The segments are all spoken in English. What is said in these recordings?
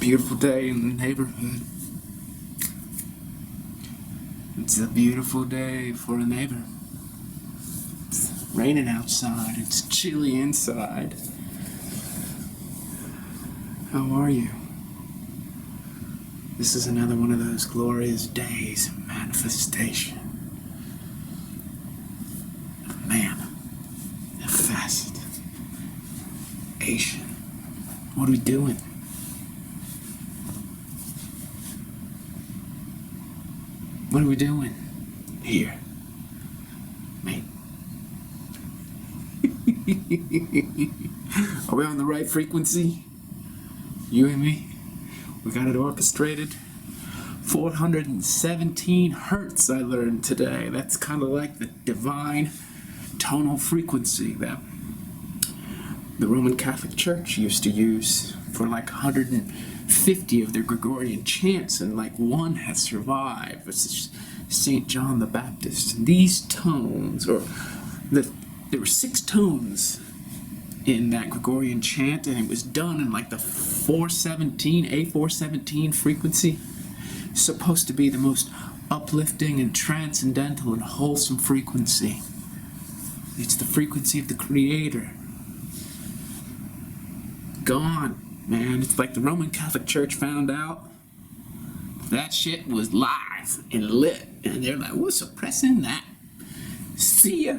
beautiful day in the neighborhood. It's a beautiful day for a neighbor. It's raining outside. It's chilly inside. How are you? This is another one of those glorious days of manifestation. Of man. Of facet. Asian. What are we doing? What are we doing here, mate? Are we on the right frequency? You and me? We got it orchestrated. 417 hertz, I learned today. That's kind of like the divine tonal frequency that the Roman Catholic Church used to use for like 150 of their Gregorian chants, and like one has survived. It's St. John the Baptist. And these tones, there were 6 tones in that Gregorian chant, and it was done in like the 417, A417 frequency. It's supposed to be the most uplifting and transcendental and wholesome frequency. It's the frequency of the Creator. Gone, man. It's like the Roman Catholic Church found out that shit was live and lit, and they're like, we're suppressing that. See ya.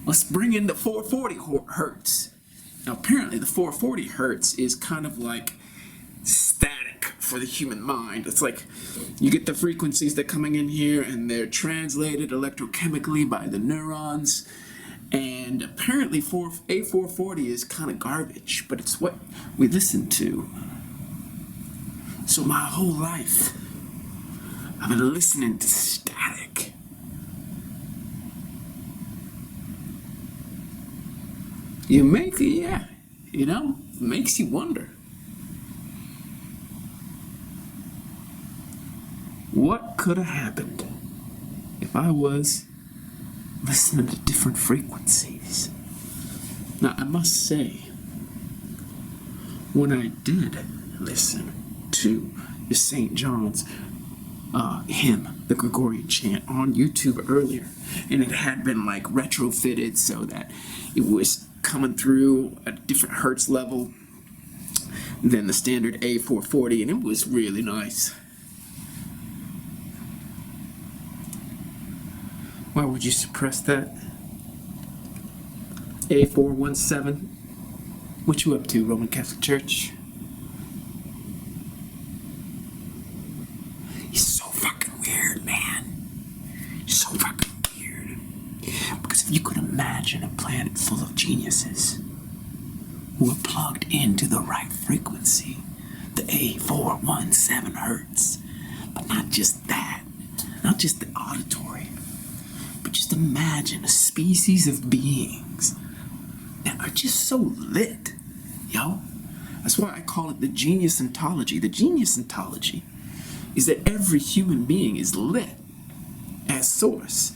Let's bring in the 440 hertz. Now, apparently the 440 hertz is kind of like static for the human mind. It's like you get the frequencies that are coming in here, and they're translated electrochemically by the neurons. And apparently A440 is kind of garbage, but it's what we listen to. So my whole life, I've been listening to static. It makes you wonder. What could have happened if I was listening to different frequencies? Now, I must say, when I did listen to the St. John's hymn, the Gregorian chant, on YouTube earlier, and it had been like retrofitted so that it was coming through a different hertz level than the standard A440, and it was really nice. Why would you suppress that? A417? What you up to, Roman Catholic Church? You're so fucking weird, man. You're so fucking weird. Because if you could imagine a planet full of geniuses who are plugged into the right frequency, the A417 hertz, but not just that, not just the auditory, but just imagine a species of beings that are just so lit, yo. That's why I call it the genius ontology. The genius ontology is that every human being is lit as source,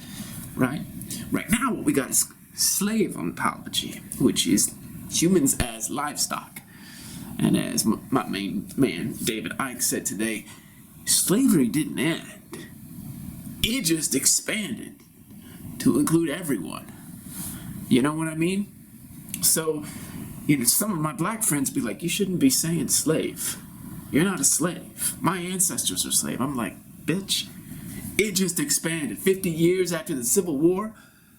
right? Right now what we got is slave ontology, which is humans as livestock. And as my main man, David Icke, said today, slavery didn't end. It just expanded to include everyone. You know what I mean? So, some of my black friends be like, you shouldn't be saying slave. You're not a slave. My ancestors are slave. I'm like, bitch, it just expanded. 50 years after the Civil War,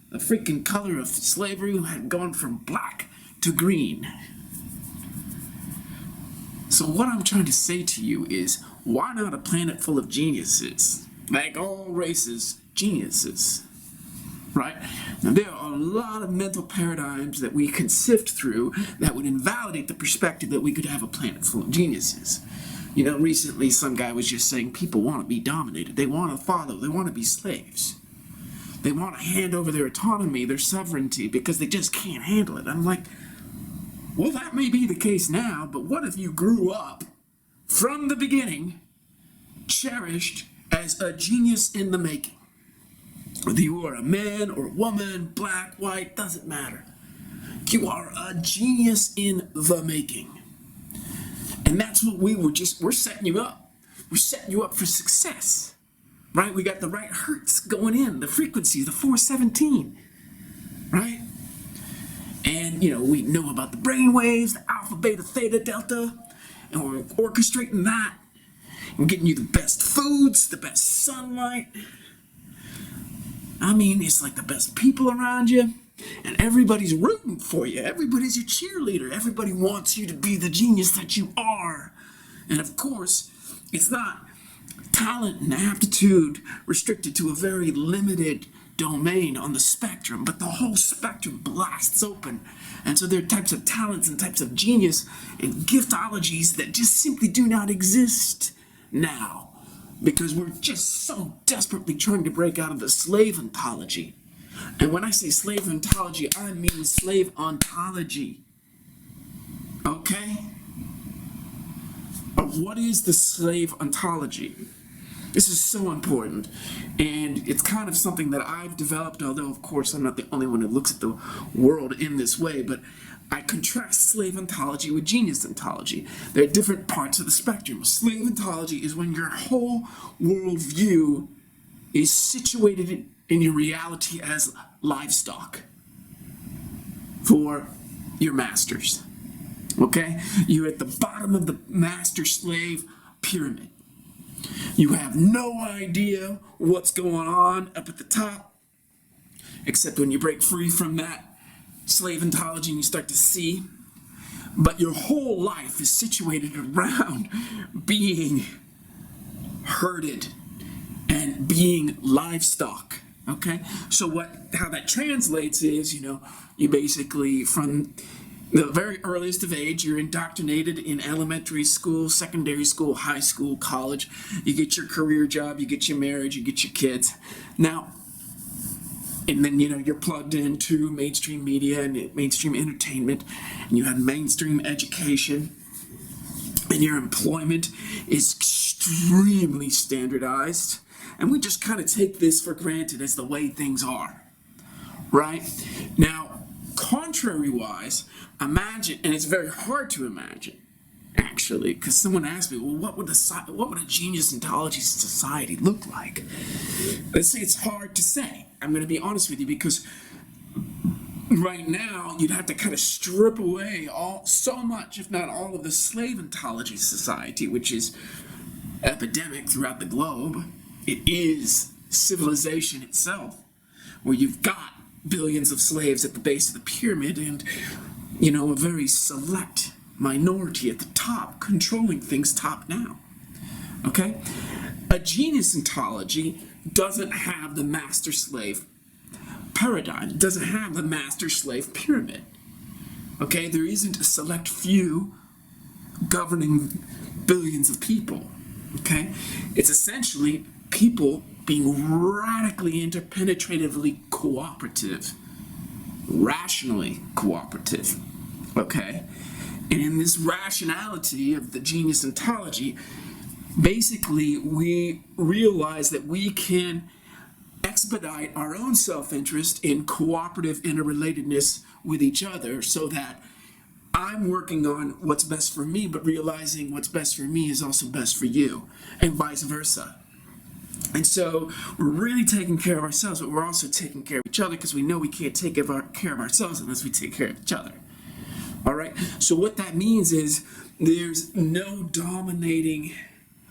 the freaking color of slavery had gone from black to green. So what I'm trying to say to you is, why not a planet full of geniuses? Like all races, geniuses. Right? Now, there are a lot of mental paradigms that we can sift through that would invalidate the perspective that we could have a planet full of geniuses. Recently some guy was just saying people want to be dominated. They want to follow. They want to be slaves. They want to hand over their autonomy, their sovereignty, because they just can't handle it. I'm like, well, that may be the case now, but what if you grew up from the beginning cherished as a genius in the making? Whether you are a man or a woman, black, white, doesn't matter. You are a genius in the making. And that's what we're setting you up. We're setting you up for success, right? We got the right hertz going in, the frequency, the 417, right? And, we know about the brain waves, the alpha, beta, theta, delta, and we're orchestrating that. We're getting you the best foods, the best sunlight. I mean, it's like the best people around you, and everybody's rooting for you. Everybody's your cheerleader. Everybody wants you to be the genius that you are. And of course, it's not talent and aptitude restricted to a very limited domain on the spectrum, but the whole spectrum blasts open. And so there are types of talents and types of genius and giftologies that just simply do not exist now, because we're just so desperately trying to break out of the slave ontology. And when I say slave ontology, I mean slave ontology. Okay? But what is the slave ontology? This is so important, and it's kind of something that I've developed, although of course I'm not the only one who looks at the world in this way, but I contrast slave ontology with genius ontology. They're different parts of the spectrum. Slave ontology is when your whole worldview is situated in your reality as livestock for your masters. Okay? You're at the bottom of the master-slave pyramid. You have no idea what's going on up at the top, except when you break free from that slave ontology and you start to see. But your whole life is situated around being herded and being livestock. Okay? So how that translates is, you basically, from the very earliest of age, you're indoctrinated in elementary school, secondary school, high school, college. You get your career job, you get your marriage, you get your kids. Now, and then, you're plugged into mainstream media and mainstream entertainment, and you have mainstream education, and your employment is extremely standardized. And we just kind of take this for granted as the way things are, right? Now, contrary-wise, imagine, and it's very hard to imagine, actually, because someone asked me, well, what would a genius ontology society look like? Let's say it's hard to say. I'm going to be honest with you, because right now you'd have to kind of strip away so much, if not all, of the slave ontology society, which is epidemic throughout the globe. It is civilization itself, where you've got billions of slaves at the base of the pyramid and, a very select minority at the top controlling things top down. Okay? A genius ontology doesn't have the master-slave paradigm. It doesn't have the master-slave pyramid. Okay? There isn't a select few governing billions of people. Okay? It's essentially people being radically interpenetratively cooperative, rationally cooperative, okay? And in this rationality of the genius ontology, basically we realize that we can expedite our own self-interest in cooperative interrelatedness with each other, so that I'm working on what's best for me, but realizing what's best for me is also best for you, and vice versa. And so we're really taking care of ourselves, but we're also taking care of each other, because we know we can't take care of ourselves unless we take care of each other. All right? So what that means is there's no dominating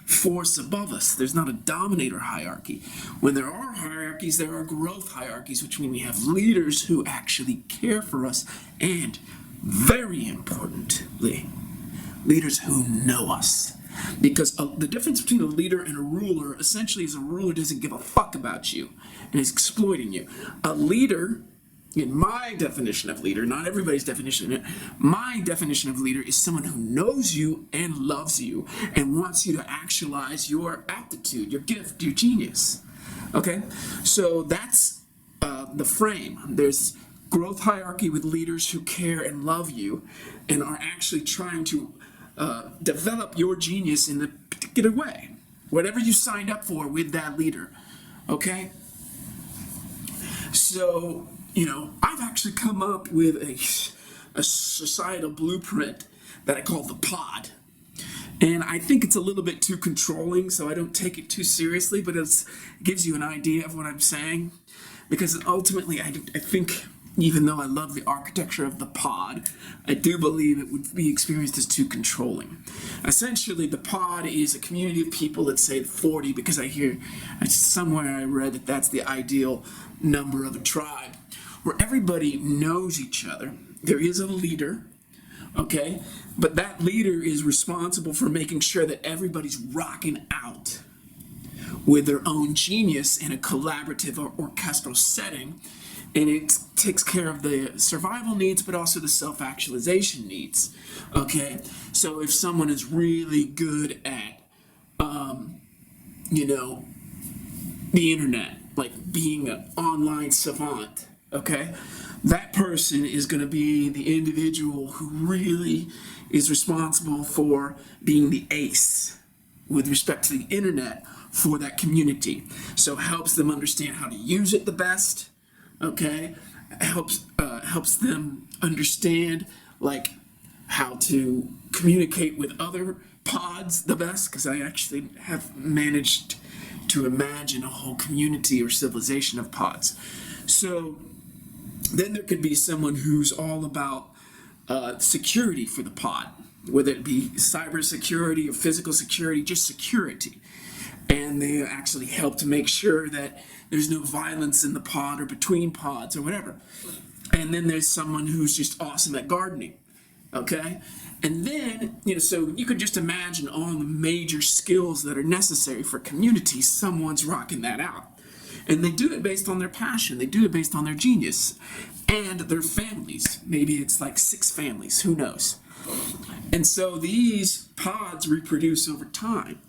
force above us. There's not a dominator hierarchy. When there are hierarchies, there are growth hierarchies, which mean we have leaders who actually care for us, and very importantly, leaders who know us. Because the difference between a leader and a ruler essentially is a ruler doesn't give a fuck about you and is exploiting you. A leader, in my definition of leader, not everybody's definition, my definition of leader is someone who knows you and loves you and wants you to actualize your aptitude, your gift, your genius. Okay? So that's the frame. There's growth hierarchy with leaders who care and love you and are actually trying to develop your genius in a particular way, whatever you signed up for with that leader. Okay? So, I've actually come up with a societal blueprint that I call the pod. And I think it's a little bit too controlling, so I don't take it too seriously, but it gives you an idea of what I'm saying. Because ultimately, I think, even though I love the architecture of the pod, I do believe it would be experienced as too controlling. Essentially, the pod is a community of people, let's say 40, because somewhere I read that that's the ideal number of a tribe, where everybody knows each other. There is a leader, okay? But that leader is responsible for making sure that everybody's rocking out with their own genius in a collaborative or orchestral setting. And it takes care of the survival needs, but also the self-actualization needs, okay? So if someone is really good at, the internet, like being an online savant, okay? That person is going to be the individual who really is responsible for being the ace with respect to the internet for that community. So helps them understand how to use it the best, okay? Helps them understand like how to communicate with other pods the best, because I actually have managed to imagine a whole community or civilization of pods. So then there could be someone who's all about security for the pod, whether it be cyber security or physical security, just security. And they actually help to make sure that there's no violence in the pod or between pods or whatever. And then there's someone who's just awesome at gardening, okay? And then, so you could just imagine all the major skills that are necessary for communities. Someone's rocking that out. And they do it based on their passion. They do it based on their genius and their families. Maybe it's like 6 families, who knows? And so these pods reproduce over time.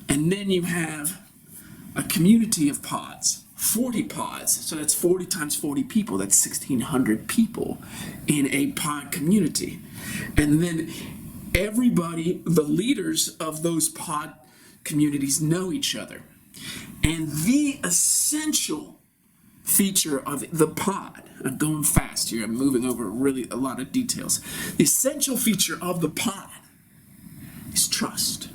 And then you have a community of pods, 40 pods. So that's 40 times 40 people. That's 1,600 people in a pod community. And then everybody, the leaders of those pod communities know each other. And the essential feature of the pod, I'm going fast here, I'm moving over really a lot of details. The essential feature of the pod is trust.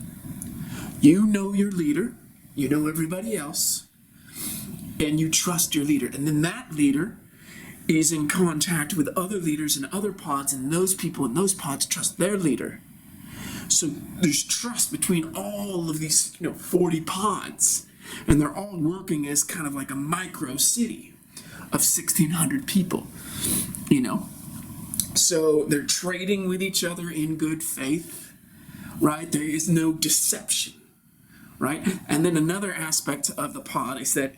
You know your leader, you know everybody else, and you trust your leader. And then that leader is in contact with other leaders in other pods, and those people in those pods trust their leader. So there's trust between all of these 40 pods, and they're all working as kind of like a micro city of 1,600 people, So they're trading with each other in good faith, right? There is no deception, right? And then another aspect of the pod is that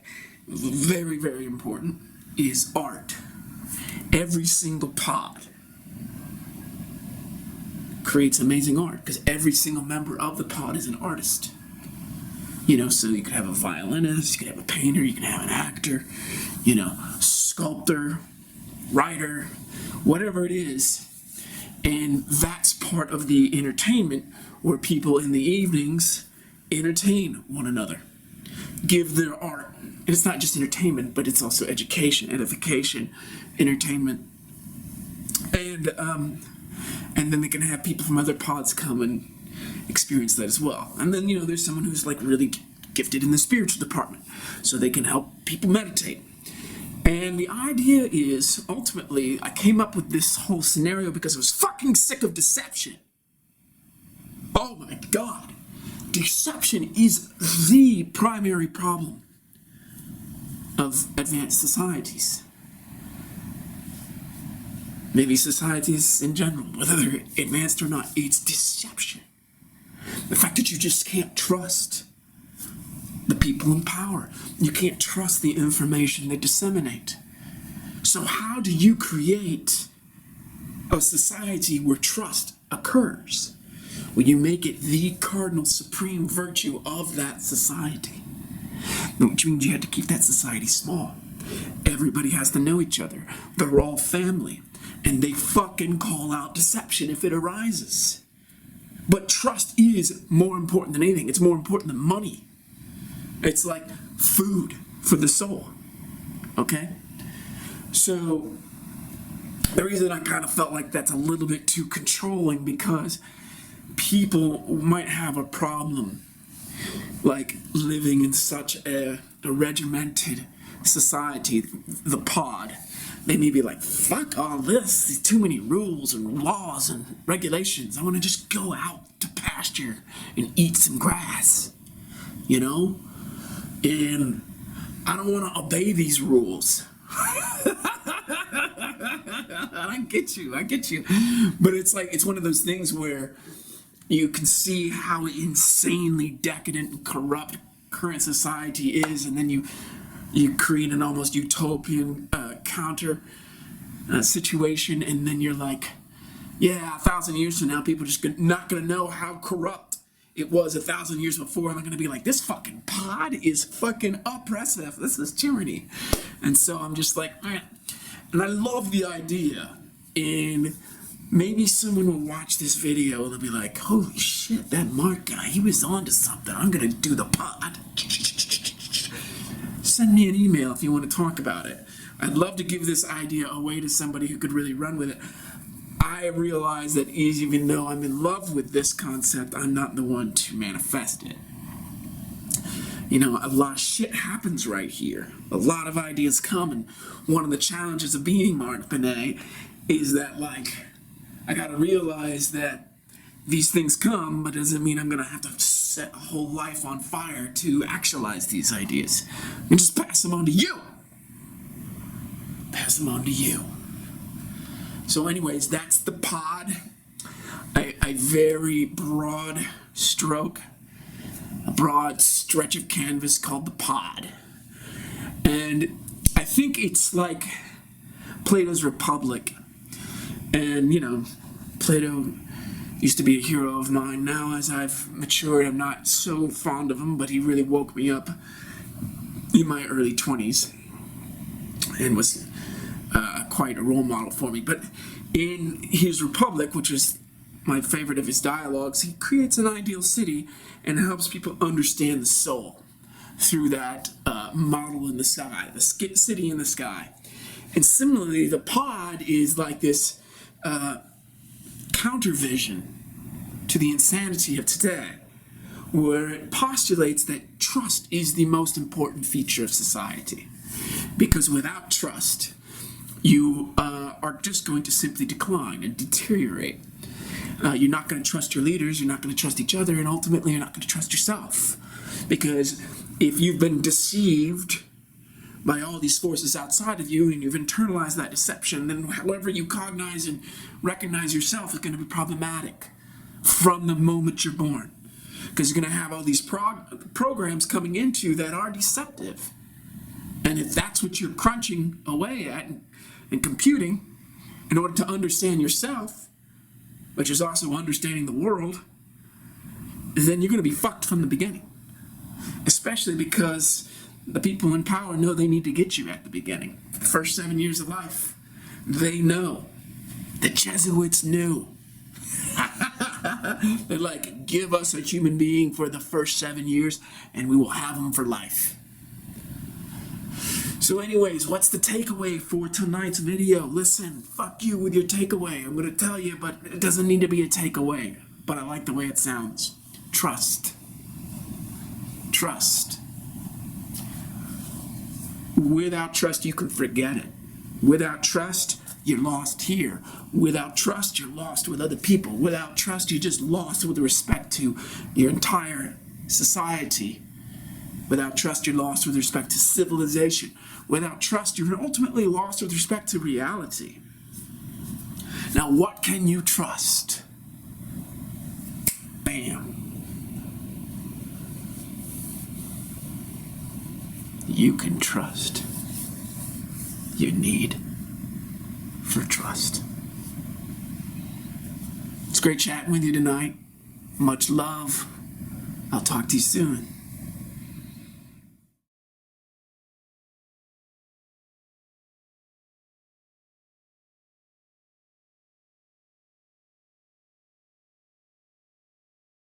very, very important is art. Every single pod creates amazing art because every single member of the pod is an artist. So you could have a violinist, you could have a painter, you could have an actor, sculptor, writer, whatever it is. And that's part of the entertainment where people in the evenings entertain one another, give their art. And it's not just entertainment, but it's also education, edification, entertainment. And then they can have people from other pods come and experience that as well. And then, there's someone who's like really gifted in the spiritual department, so they can help people meditate. And the idea is, ultimately, I came up with this whole scenario because I was fucking sick of deception. Oh my God. Deception is the primary problem of advanced societies. Maybe societies in general, whether they're advanced or not, it's deception. The fact that you just can't trust the people in power. You can't trust the information they disseminate. So how do you create a society where trust occurs? Well, you make it the cardinal supreme virtue of that society. Which means you have to keep that society small. Everybody has to know each other. They're all family. And they fucking call out deception if it arises. But trust is more important than anything. It's more important than money. It's like food for the soul. Okay? So the reason I kind of felt like that's a little bit too controlling, because people might have a problem like living in such a regimented society, the pod. They may be like, fuck all this, there's too many rules and laws and regulations. I want to just go out to pasture and eat some grass, you know? And I don't want to obey these rules. I get you. But it's like, it's one of those things where you can see how insanely decadent and corrupt current society is, and then you create an almost utopian counter situation, and then you're like, yeah, 1,000 years from now, people are just not going to know how corrupt it was 1,000 years before, and they're going to be like, this fucking pod is fucking oppressive. This is tyranny. And so I'm just like, eh. And I love the idea. And maybe someone will watch this video and they'll be like, holy shit, that Mark guy, he was onto something. I'm going to do the pod. Send me an email if you want to talk about it. I'd love to give this idea away to somebody who could really run with it. I realize that even though I'm in love with this concept, I'm not the one to manifest it. You know, a lot of shit happens right here. A lot of ideas come, and one of the challenges of being Mark Benet is that, like, I gotta realize that these things come, but doesn't mean I'm gonna have to set a whole life on fire to actualize these ideas. And just pass them on to you. Pass them on to you. So anyways, that's the pod. A very broad stroke, a broad stretch of canvas called the pod. And I think it's like Plato's Republic. And, you know, Plato used to be a hero of mine. Now, as I've matured, I'm not so fond of him, but he really woke me up in my early 20s and was quite a role model for me. But in his Republic, which is my favorite of his dialogues, he creates an ideal city and helps people understand the soul through that model in the sky, the city in the sky. And similarly, the pod is like this countervision to the insanity of today, where it postulates that trust is the most important feature of society. Because without trust, you are just going to simply decline and deteriorate. You're not going to trust your leaders, you're not going to trust each other, and ultimately you're not going to trust yourself. Because if you've been deceived by all these forces outside of you and you've internalized that deception, then however you cognize and recognize yourself is going to be problematic from the moment you're born. Because you're going to have all these programs coming into you that are deceptive. And if that's what you're crunching away at and computing in order to understand yourself, which is also understanding the world, then you're going to be fucked from the beginning. Especially because the people in power know they need to get you at the beginning. The first 7 years of life, they know. The Jesuits knew. They're like, give us a human being for the first 7 years and we will have them for life. So anyways, what's the takeaway for tonight's video? Listen, fuck you with your takeaway. I'm going to tell you, but it doesn't need to be a takeaway. But I like the way it sounds. Trust. Trust. Without trust, you can forget it. Without trust, you're lost here. Without trust, you're lost with other people. Without trust, you're just lost with respect to your entire society. Without trust, you're lost with respect to civilization. Without trust, you're ultimately lost with respect to reality. Now, what can you trust? Bam. You can trust your need for trust. It's great chatting with you tonight. Much love. I'll talk to you soon.